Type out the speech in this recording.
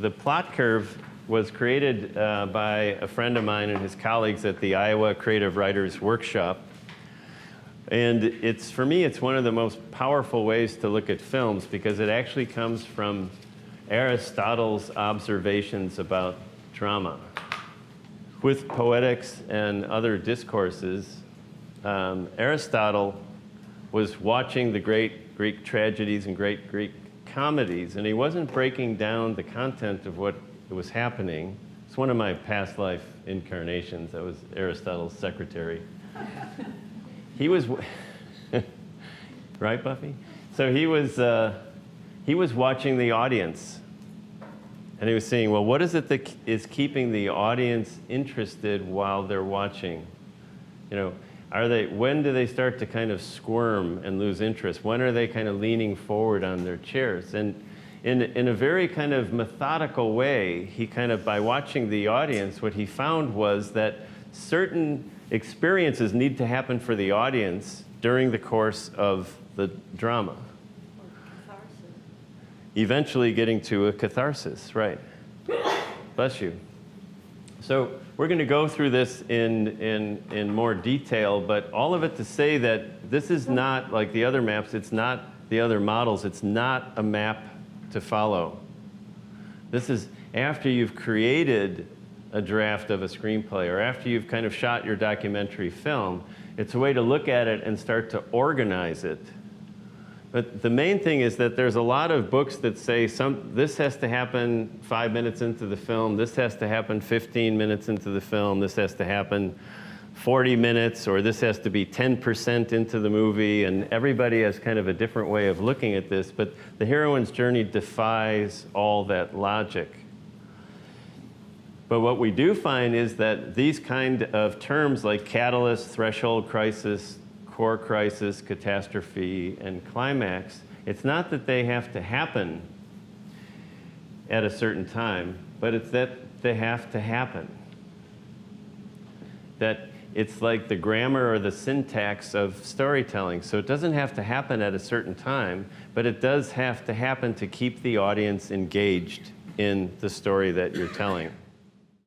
the plot curve was created by a friend of mine and his colleagues at the Iowa Creative Writers Workshop. And for me, it's one of the most powerful ways to look at films because it actually comes from Aristotle's observations about drama. With poetics and other discourses, Aristotle was watching the great Greek tragedies and great Greek comedies, and he wasn't breaking down the content of what was happening. It's one of my past life incarnations. I was Aristotle's secretary. He was, right, Buffy? So he was watching the audience, and he was saying, well, what is it that is keeping the audience interested while they're watching? You know, when do they start to kind of squirm and lose interest? When are they kind of leaning forward on their chairs? And in a very kind of methodical way, he kind of, by watching the audience, what he found was that certain experiences need to happen for the audience during the course of the drama. Eventually getting to a catharsis, right. Bless you. So we're going to go through this in more detail, but all of it to say that this is not like the other maps, it's not the other models, it's not a map to follow. This is after you've created a draft of a screenplay or after you've kind of shot your documentary film. It's a way to look at it and start to organize it. But the main thing is that there's a lot of books that say this has to happen 5 minutes into the film, this has to happen 15 minutes into the film, this has to happen 40 minutes, or this has to be 10% into the movie, and everybody has kind of a different way of looking at this, but the heroine's journey defies all that logic. But what we do find is that these kind of terms like catalyst, threshold crisis, core crisis, catastrophe, and climax, it's not that they have to happen at a certain time, but it's that they have to happen. That it's like the grammar or the syntax of storytelling. So it doesn't have to happen at a certain time, but it does have to happen to keep the audience engaged in the story that you're telling.